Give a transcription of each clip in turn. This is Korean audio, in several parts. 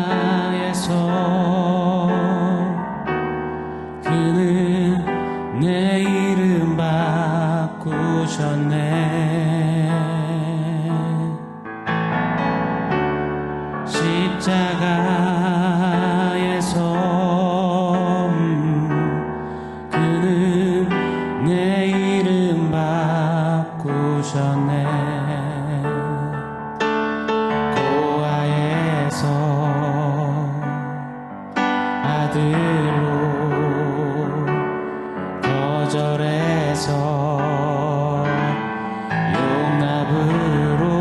십자가에서 그는 내 이름 바꾸셨네. 십자가에서 그는 내 이름 바꾸셨네. 고아에서 아들로 거절해서 용납으로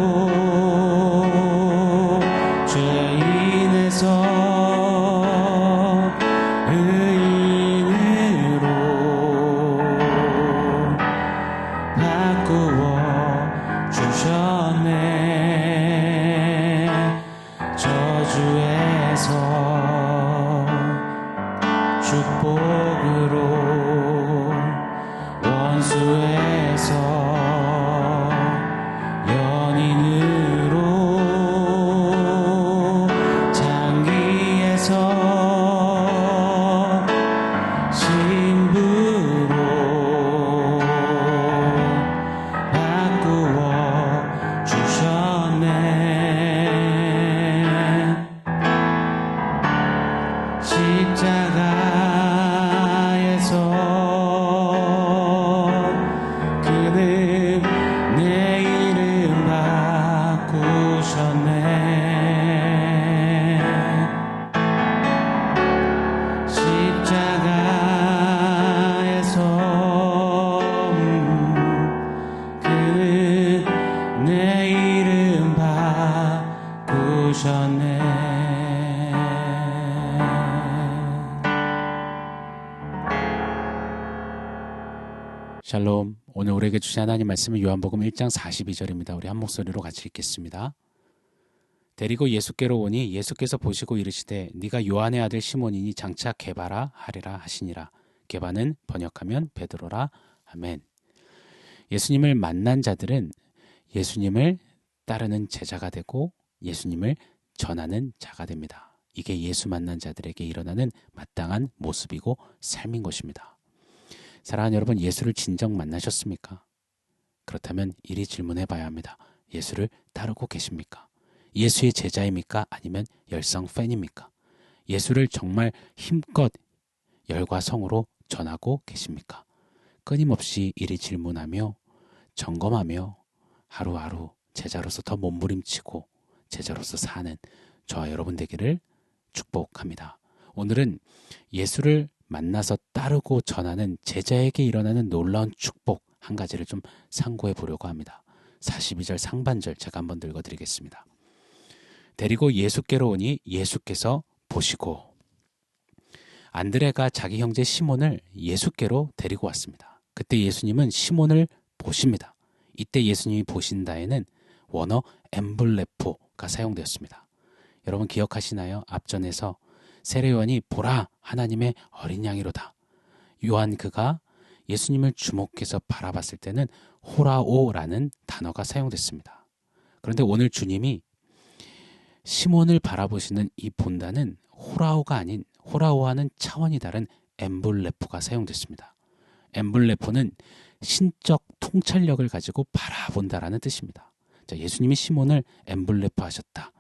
죄인에서 의인으로 바꾸어 주셨네. 저주에서 축복으로 원수에서 연인으로 장기에서 신부로 바꾸어 주셨네. 십자가에서 그는 내 이름 바꾸셨네. 십자가에서 그는 내 이름 바꾸셨네. 샬롬. 오늘 우리에게 주신 하나님 말씀은 요한복음 1장 42절입니다. 우리 한 목소리로 같이 읽겠습니다. 데리고 예수께로 오니 예수께서 보시고 이르시되 네가 요한의 아들 시몬이니 장차 게바라 하리라 하시니라. 게바는 번역하면 베드로라. 아멘. 예수님을 만난 자들은 예수님을 따르는 제자가 되고 예수님을 전하는 자가 됩니다. 이게 예수 만난 자들에게 일어나는 마땅한 모습이고 삶인 것입니다. 사랑하는 여러분, 예수를 진정 만나셨습니까? 그렇다면 이리 질문해 봐야 합니다. 예수를 따르고 계십니까? 예수의 제자입니까? 아니면 열성 팬입니까? 예수를 정말 힘껏 열과 성으로 전하고 계십니까? 끊임없이 이리 질문하며 점검하며 하루하루 제자로서 더 몸부림치고 제자로서 사는 저와 여러분 되기를 축복합니다. 오늘은 예수를 만나서 따르고 전하는 제자에게 일어나는 놀라운 축복 한 가지를 좀 상고해 보려고 합니다. 42절 상반절 제가 한번 읽어드리겠습니다. 데리고 예수께로 오니 예수께서 보시고. 안드레가 자기 형제 시몬을 예수께로 데리고 왔습니다. 그때 예수님은 시몬을 보십니다. 이때 예수님이 보신다에는 원어 엠블레포가 사용되었습니다. 여러분 기억하시나요? 앞전에서 세례요한이 보라 하나님의 어린 양이로다. 요한 그가 예수님을 주목해서 바라봤을 때는 호라오라는 단어가 사용됐습니다. 그런데 오늘 주님이 시몬을 바라보시는 이 본다는 호라오가 아닌 호라오와는 차원이 다른 엠블레포가 사용됐습니다. 엠블레포는 신적 통찰력을 가지고 바라본다라는 뜻입니다. 자, 예수님이 시몬을 엠블레포 하셨다.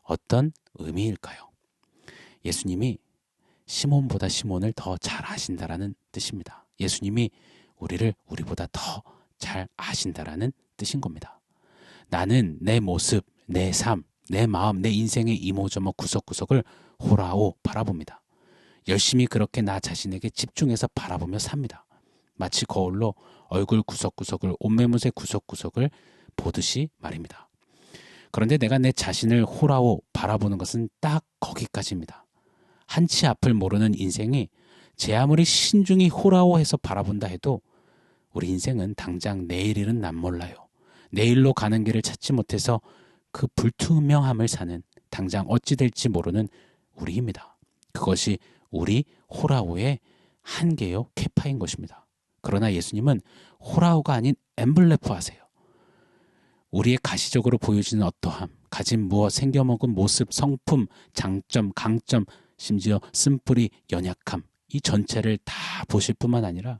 어떤 의미일까요? 예수님이 시몬보다 시몬을 더 잘 아신다라는 뜻입니다. 예수님이 우리를 우리보다 더 잘 아신다라는 뜻인 겁니다. 나는 내 모습, 내 삶, 내 마음, 내 인생의 이모저모 구석구석을 호라오 바라봅니다. 열심히 그렇게 나 자신에게 집중해서 바라보며 삽니다. 마치 거울로 얼굴 구석구석을, 옷매무새 구석구석을 보듯이 말입니다. 그런데 내가 내 자신을 호라오 바라보는 것은 딱 거기까지입니다. 한치 앞을 모르는 인생이 제 아무리 신중히 호라오해서 바라본다 해도 우리 인생은 당장 내일 일은 난 몰라요. 내일로 가는 길을 찾지 못해서 그 불투명함을 사는 당장 어찌 될지 모르는 우리입니다. 그것이 우리 호라오의 한계요 캐파인 것입니다. 그러나 예수님은 호라오가 아닌 엠블레프 하세요. 우리의 가시적으로 보여지는 어떠함, 가진 무엇, 생겨먹은 모습, 성품, 장점, 강점, 심지어 쓴뿌리, 연약함, 이 전체를 다 보실 뿐만 아니라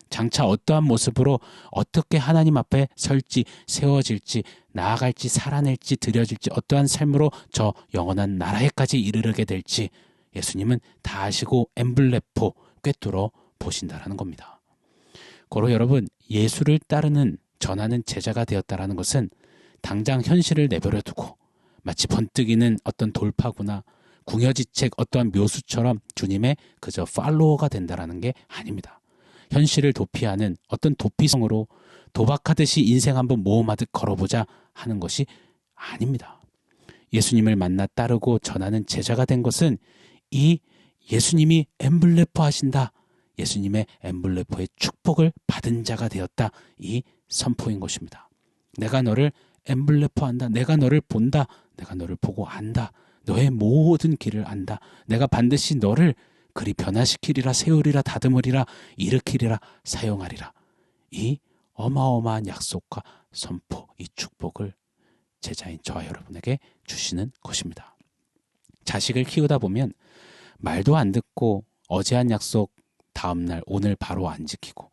장차 어떠한 모습으로 어떻게 하나님 앞에 설지, 세워질지, 나아갈지, 살아낼지, 드려질지, 어떠한 삶으로 저 영원한 나라에까지 이르게 될지 예수님은 다 아시고 엠블레포 꿰뚫어 보신다라는 겁니다. 고로 여러분, 예수를 따르는 전하는 제자가 되었다라는 것은 당장 현실을 내버려 두고 마치 번뜩이는 어떤 돌파구나 궁여지책 어떠한 묘수처럼 주님의 그저 팔로워가 된다라는 게 아닙니다. 현실을 도피하는 어떤 도피성으로 도박하듯이 인생 한번 모험하듯 걸어보자 하는 것이 아닙니다. 예수님을 만나 따르고 전하는 제자가 된 것은 이 예수님이 엠블레포 하신다, 예수님의 엠블레포의 축복을 받은 자가 되었다, 이 선포인 것입니다. 내가 너를 엠블레포한다, 내가 너를 본다, 내가 너를 보고 안다, 너의 모든 길을 안다, 내가 반드시 너를 그리 변화시키리라, 세우리라, 다듬으리라, 일으키리라, 사용하리라. 이 어마어마한 약속과 선포, 이 축복을 제자인 저와 여러분에게 주시는 것입니다. 자식을 키우다 보면 말도 안 듣고 어제 한 약속 다음날 오늘 바로 안 지키고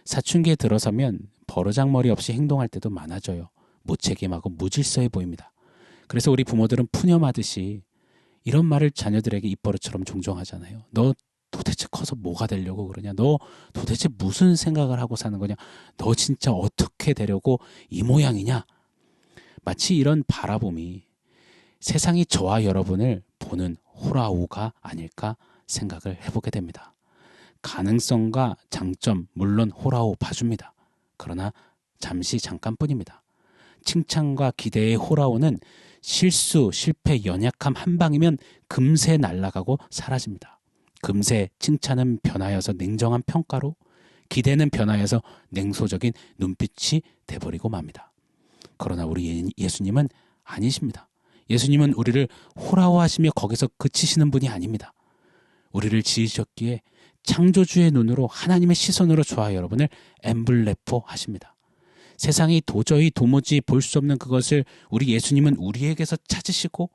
사춘기에 들어서면 버르장머리 없이 행동할 때도 많아져요. 무책임하고 무질서해 보입니다. 그래서 우리 부모들은 푸념하듯이 이런 말을 자녀들에게 입버릇처럼 종종 하잖아요. 너 도대체 커서 뭐가 되려고 그러냐? 너 도대체 무슨 생각을 하고 사는 거냐? 너 진짜 어떻게 되려고 이 모양이냐? 마치 이런 바라봄이 세상이 저와 여러분을 보는 호라우가 아닐까 생각을 해보게 됩니다. 가능성과 장점 물론 호라우 봐줍니다. 그러나 잠시 잠깐뿐입니다. 칭찬과 기대의 호라우는 실수, 실패, 연약함 한 방이면 금세 날아가고 사라집니다. 금세 칭찬은 변하여서 냉정한 평가로, 기대는 변하여서 냉소적인 눈빛이 돼버리고 맙니다. 그러나 우리 예수님은 아니십니다. 예수님은 우리를 호라워하시며 거기서 그치시는 분이 아닙니다. 우리를 지으셨기에 창조주의 눈으로 하나님의 시선으로 저와 여러분을 엠블레포 하십니다. 세상이 도무지 볼 수 없는 그것을 우리 예수님은 우리에게서 찾으시고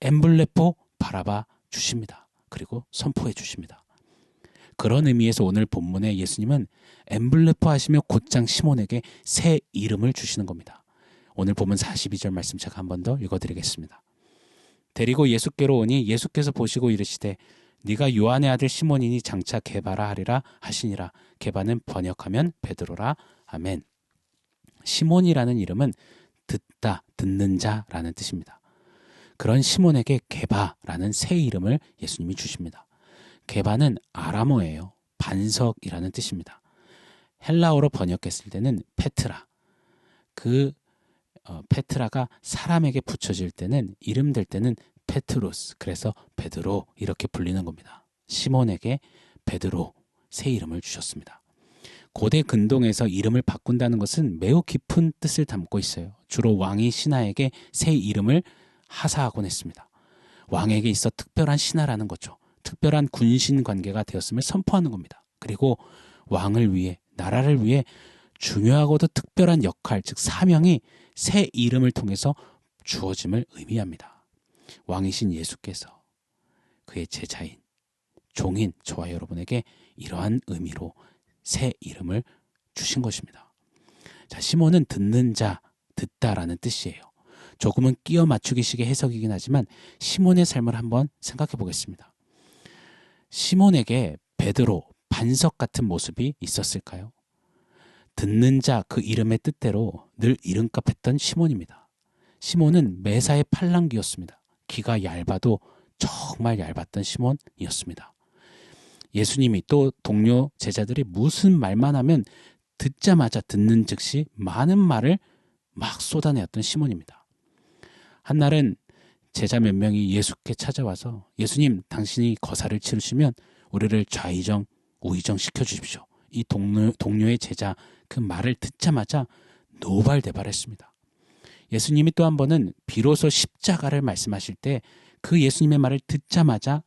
엠블레포 바라봐 주십니다. 그리고 선포해 주십니다. 그런 의미에서 오늘 본문에 예수님은 엠블레포 하시며 곧장 시몬에게 새 이름을 주시는 겁니다. 오늘 본문 42절 말씀 제가 한 번 더 읽어드리겠습니다. 데리고 예수께로 오니 예수께서 보시고 이르시되 네가 요한의 아들 시몬이니 장차 게바라 하리라 하시니라. 게바는 번역하면 베드로라. 아멘. 시몬이라는 이름은 듣다, 듣는 자라는 뜻입니다. 그런 시몬에게 게바라는 새 이름을 예수님이 주십니다. 게바는 아람어예요. 반석이라는 뜻입니다. 헬라어로 번역했을 때는 페트라. 페트라가 사람에게 붙여질 때는, 이름 될 때는 페트로스, 그래서 베드로 이렇게 불리는 겁니다. 시몬에게 베드로 새 이름을 주셨습니다. 고대 근동에서 이름을 바꾼다는 것은 매우 깊은 뜻을 담고 있어요. 주로 왕이 신하에게 새 이름을 하사하곤 했습니다. 왕에게 있어 특별한 신하라는 거죠. 특별한 군신 관계가 되었음을 선포하는 겁니다. 그리고 왕을 위해, 나라를 위해 중요하고도 특별한 역할, 즉 사명이 새 이름을 통해서 주어짐을 의미합니다. 왕이신 예수께서 그의 제자인, 종인 저와 여러분에게 이러한 의미로 새 이름을 주신 것입니다. 자, 시몬은 듣는 자, 듣다라는 뜻이에요. 조금은 끼워 맞추기식의 해석이긴 하지만 시몬의 삶을 한번 생각해 보겠습니다. 시몬에게 베드로, 반석 같은 모습이 있었을까요? 듣는 자, 그 이름의 뜻대로 늘 이름값했던 시몬입니다. 시몬은 매사의 팔랑귀였습니다. 귀가 얇아도 정말 얇았던 시몬이었습니다. 예수님이 또 동료 제자들이 무슨 말만 하면 듣자마자 듣는 즉시 많은 말을 막 쏟아내었던 시몬입니다. 한날은 제자 몇 명이 예수께 찾아와서 예수님, 당신이 거사를 치르시면 우리를 좌의정, 우의정 시켜주십시오. 이 동료의 제자 그 말을 듣자마자 노발대발했습니다. 예수님이 또 한 번은 비로소 십자가를 말씀하실 때 그 예수님의 말을 듣자마자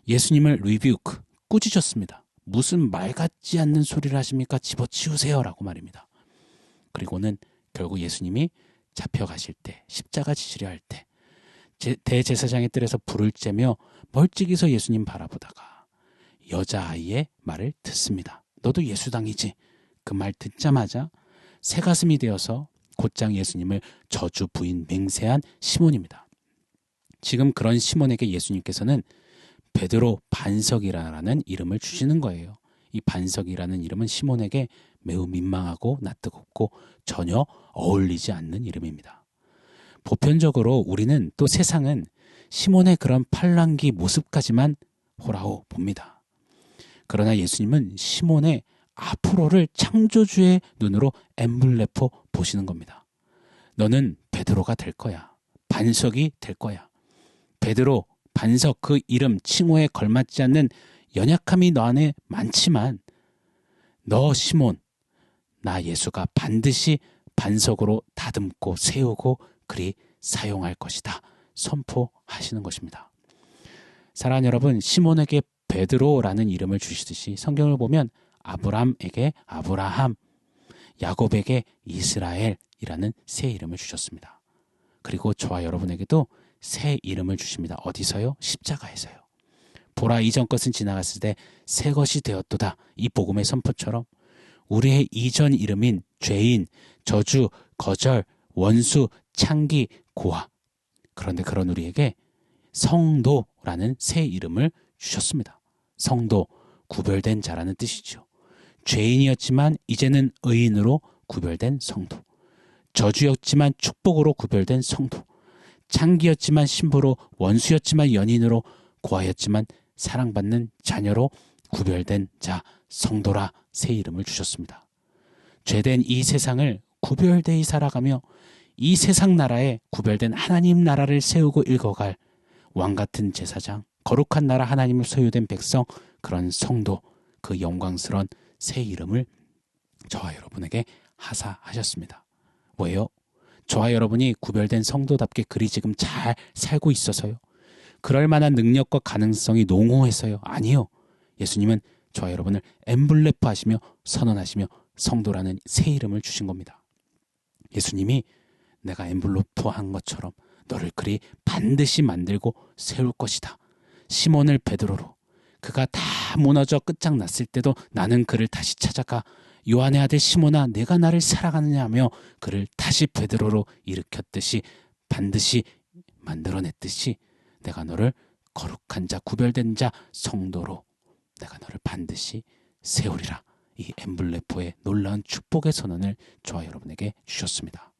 예수님을 리뷰크, 꾸짖었습니다. 무슨 말 같지 않는 소리를 하십니까? 집어치우세요 라고 말입니다. 그리고는 결국 예수님이 잡혀가실 때, 십자가 지시려 할 때 대제사장의 뜰에서 불을 쬐며 멀찍이서 예수님 바라보다가 여자아이의 말을 듣습니다. 너도 예수당이지. 그 말 듣자마자 새가슴이 되어서 곧장 예수님을 저주 부인 맹세한 시몬입니다. 지금 그런 시몬에게 예수님께서는 베드로 반석이라는 이름을 주시는 거예요. 이 반석이라는 이름은 시몬에게 매우 민망하고 낯뜨겁고 전혀 어울리지 않는 이름입니다. 보편적으로 우리는 또 세상은 시몬의 그런 팔랑귀 모습까지만 호라호 봅니다. 그러나 예수님은 시몬의 앞으로를 창조주의 눈으로 엠블레포 보시는 겁니다. 너는 베드로가 될 거야. 반석이 될 거야. 베드로, 반석, 그 이름, 칭호에 걸맞지 않는 연약함이 너 안에 많지만 너 시몬, 나 예수가 반드시 반석으로 다듬고 세우고 그리 사용할 것이다. 선포하시는 것입니다. 사랑하는 여러분, 시몬에게 베드로라는 이름을 주시듯이 성경을 보면 아브람에게 아브라함, 야곱에게 이스라엘이라는 새 이름을 주셨습니다. 그리고 저와 여러분에게도 새 이름을 주십니다. 어디서요? 십자가에서요. 보라, 이전 것은 지나갔을 때 새 것이 되었도다. 이 복음의 선포처럼 우리의 이전 이름인 죄인, 저주, 거절, 원수, 창기, 고아, 그런데 그런 우리에게 성도라는 새 이름을 주셨습니다. 성도, 구별된 자라는 뜻이죠. 죄인이었지만 이제는 의인으로 구별된 성도, 저주였지만 축복으로 구별된 성도, 창기였지만 신부로, 원수였지만 연인으로, 고아였지만 사랑받는 자녀로 구별된 자, 성도라 새 이름을 주셨습니다. 죄된 이 세상을 구별되이 살아가며 이 세상 나라에 구별된 하나님 나라를 세우고 읽어갈 왕같은 제사장, 거룩한 나라 하나님을 소유된 백성, 그런 성도, 그 영광스러운 새 이름을 저와 여러분에게 하사하셨습니다. 왜요? 저와 여러분이 구별된 성도답게 그리 지금 잘 살고 있어서요? 그럴 만한 능력과 가능성이 농후해서요? 아니요. 예수님은 저와 여러분을 엠블레프 하시며 선언하시며 성도라는 새 이름을 주신 겁니다. 예수님이 내가 엠블레프 한 것처럼 너를 그리 반드시 만들고 세울 것이다. 시몬을 베드로로, 그가 다 무너져 끝장났을 때도 나는 그를 다시 찾아가 요한의 아들 시몬아, 내가 나를 사랑하느냐 하며 그를 다시 베드로로 일으켰듯이 반드시 만들어냈듯이 내가 너를 거룩한 자, 구별된 자, 성도로 내가 너를 반드시 세우리라. 이 엠블레포의 놀라운 축복의 선언을 저와 여러분에게 주셨습니다.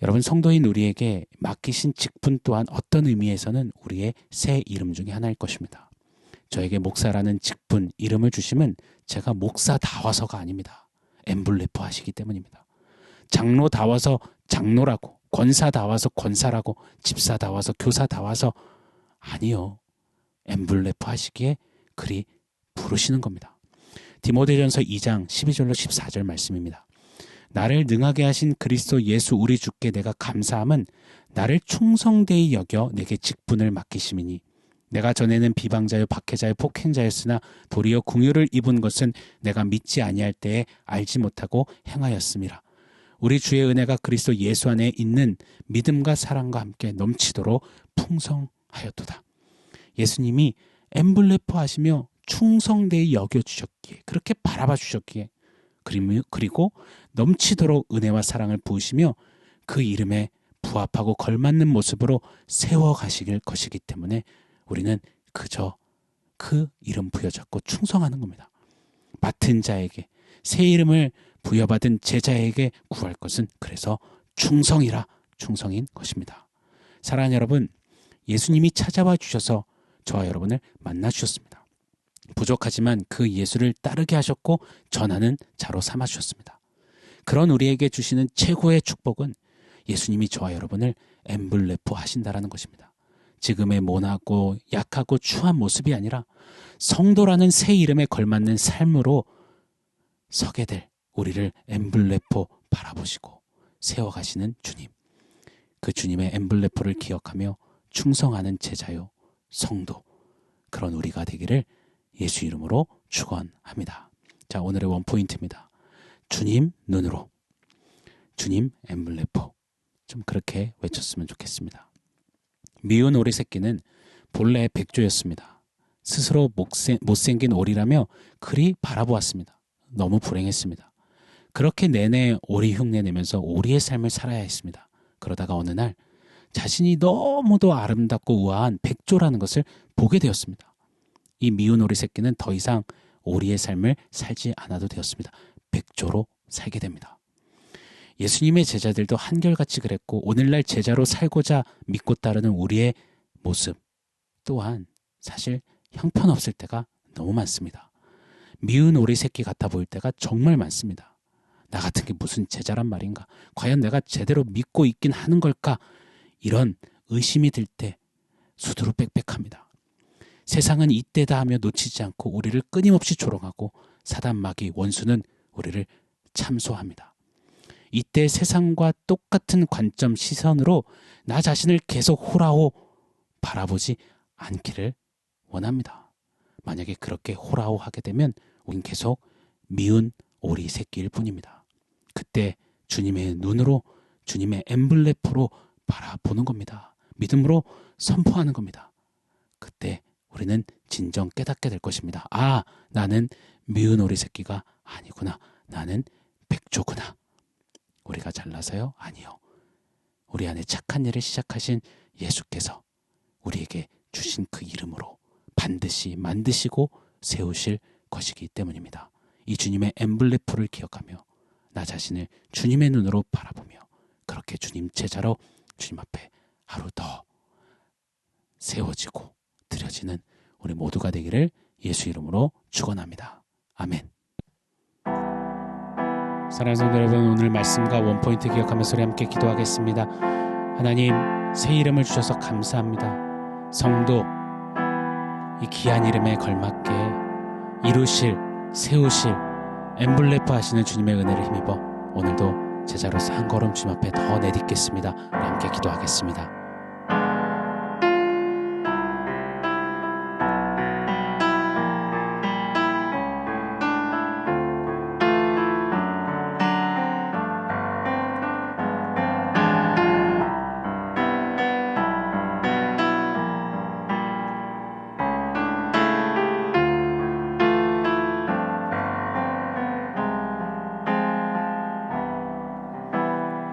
여러분, 성도인 우리에게 맡기신 직분 또한 어떤 의미에서는 우리의 새 이름 중에 하나일 것입니다. 저에게 목사라는 직분, 이름을 주심은 제가 목사다워서가 아닙니다. 엠블레포 하시기 때문입니다. 장로다워서 장로라고, 권사다워서 권사라고, 집사다워서 교사다워서 아니요. 엠블레포 하시기에 그리 부르시는 겁니다. 디모데전서 2장 12절로 14절 말씀입니다. 나를 능하게 하신 그리스도 예수 우리 주께 내가 감사함은 나를 충성되이 여겨 내게 직분을 맡기심이니 내가 전에는 비방자요 박해자요 폭행자였으나 도리어 궁유를 입은 것은 내가 믿지 아니할 때에 알지 못하고 행하였음이라. 우리 주의 은혜가 그리스도 예수 안에 있는 믿음과 사랑과 함께 넘치도록 풍성하였도다. 예수님이 엠블레포 하시며 충성되이 여겨주셨기에, 그렇게 바라봐 주셨기에, 그리고 넘치도록 은혜와 사랑을 부으시며 그 이름에 부합하고 걸맞는 모습으로 세워가시길 것이기 때문에 우리는 그저 그 이름 부여잡고 충성하는 겁니다. 맡은 자에게, 새 이름을 부여받은 제자에게 구할 것은 그래서 충성이라 충성인 것입니다. 사랑하는 여러분, 예수님이 찾아와 주셔서 저와 여러분을 만나 주셨습니다. 부족하지만 그 예수를 따르게 하셨고 전하는 자로 삼아 주셨습니다. 그런 우리에게 주시는 최고의 축복은 예수님이 저와 여러분을 엠블레포 하신다라는 것입니다. 지금의 모나고 약하고 추한 모습이 아니라 성도라는 새 이름에 걸맞는 삶으로 서게 될 우리를 엠블레포 바라보시고 세워가시는 주님, 그 주님의 엠블레포를 기억하며 충성하는 제자요 성도, 그런 우리가 되기를 예수 이름으로 축원합니다. 자, 오늘의 원포인트입니다. 주님 눈으로, 주님 엠블레포, 좀 그렇게 외쳤으면 좋겠습니다. 미운 오리 새끼는 본래 백조였습니다. 스스로 못생긴 오리라며 그리 바라보았습니다. 너무 불행했습니다. 그렇게 내내 오리 흉내 내면서 오리의 삶을 살아야 했습니다. 그러다가 어느 날 자신이 너무도 아름답고 우아한 백조라는 것을 보게 되었습니다. 이 미운 오리 새끼는 더 이상 오리의 삶을 살지 않아도 되었습니다. 백조로 살게 됩니다. 예수님의 제자들도 한결같이 그랬고 오늘날 제자로 살고자 믿고 따르는 우리의 모습 또한 사실 형편없을 때가 너무 많습니다. 미운 오리 새끼 같아 보일 때가 정말 많습니다. 나 같은 게 무슨 제자란 말인가? 과연 내가 제대로 믿고 있긴 하는 걸까? 이런 의심이 들 때 수두룩 빽빽합니다. 세상은 이때다 하며 놓치지 않고 우리를 끊임없이 조롱하고 사단 마귀 원수는 우리를 참소합니다. 이때 세상과 똑같은 관점 시선으로 나 자신을 계속 호라호 바라보지 않기를 원합니다. 만약에 그렇게 호라호 하게 되면 우린 계속 미운 오리 새끼일 뿐입니다. 그때 주님의 눈으로 주님의 엠블레프로 바라보는 겁니다. 믿음으로 선포하는 겁니다. 그때 우리는 진정 깨닫게 될 것입니다. 아, 나는 미운 오리 새끼가 아니구나. 나는 백조구나. 우리가 잘나서요? 아니요. 우리 안에 착한 일을 시작하신 예수께서 우리에게 주신 그 이름으로 반드시 만드시고 세우실 것이기 때문입니다. 이 주님의 엠블레프를 기억하며 나 자신을 주님의 눈으로 바라보며 그렇게 주님 제자로 주님 앞에 하루 더 세워지고 드려지는 우리 모두가 되기를 예수 이름으로 축원합니다. 아멘. 사랑하는 성도 여러분, 오늘 말씀과 원포인트 기억하면서 우리 함께 기도하겠습니다. 하나님, 새 이름을 주셔서 감사합니다. 성도 이 귀한 이름에 걸맞게 이루실, 세우실, 엠블레프 하시는 주님의 은혜를 힘입어 오늘도 제자로서 한 걸음 주님 앞에 더 내딛겠습니다. 우리 함께 기도하겠습니다.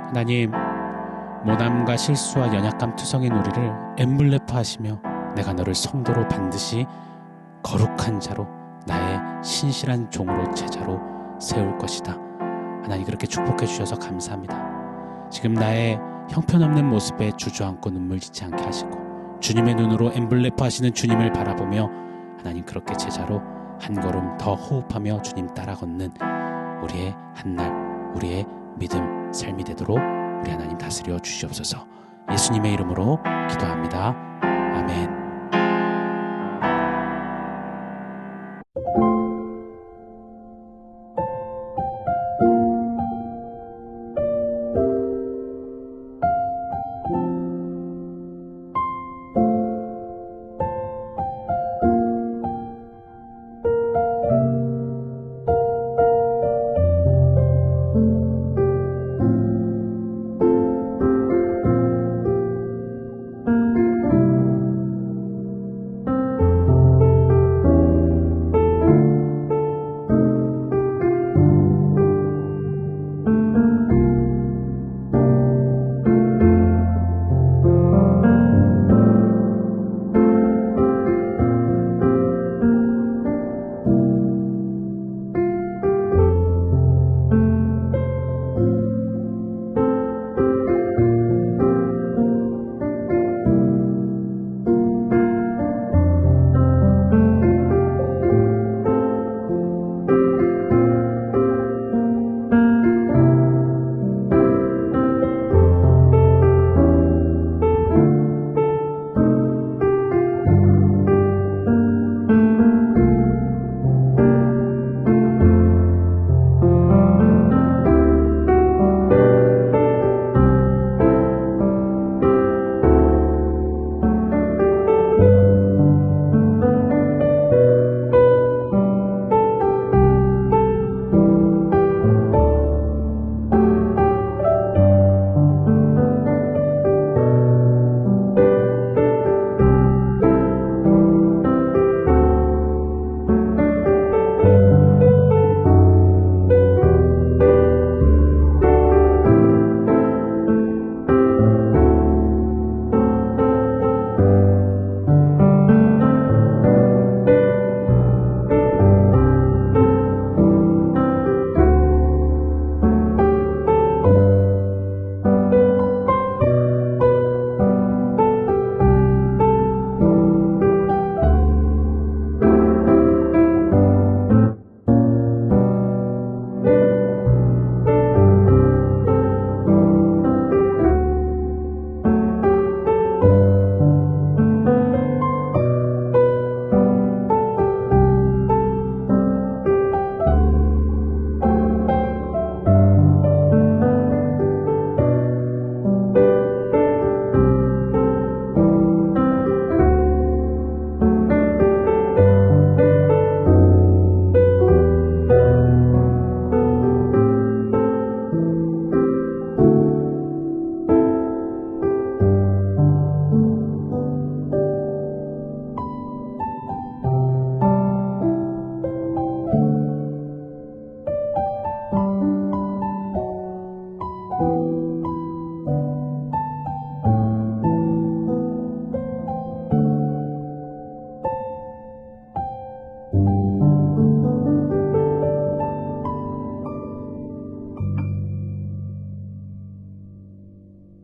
하나님, 모남과 실수와 연약함 투성인 우리를 엠블레프 하시며 내가 너를 성도로 반드시 거룩한 자로 나의 신실한 종으로 제자로 세울 것이다. 하나님 그렇게 축복해 주셔서 감사합니다. 지금 나의 형편없는 모습에 주저앉고 눈물 짓지 않게 하시고 주님의 눈으로 엠블레프 하시는 주님을 바라보며 하나님 그렇게 제자로 한 걸음 더 호흡하며 주님 따라 걷는 우리의 한날 우리의 믿음 삶이 되도록 우리 하나님 다스려 주시옵소서. 예수님의 이름으로 기도합니다.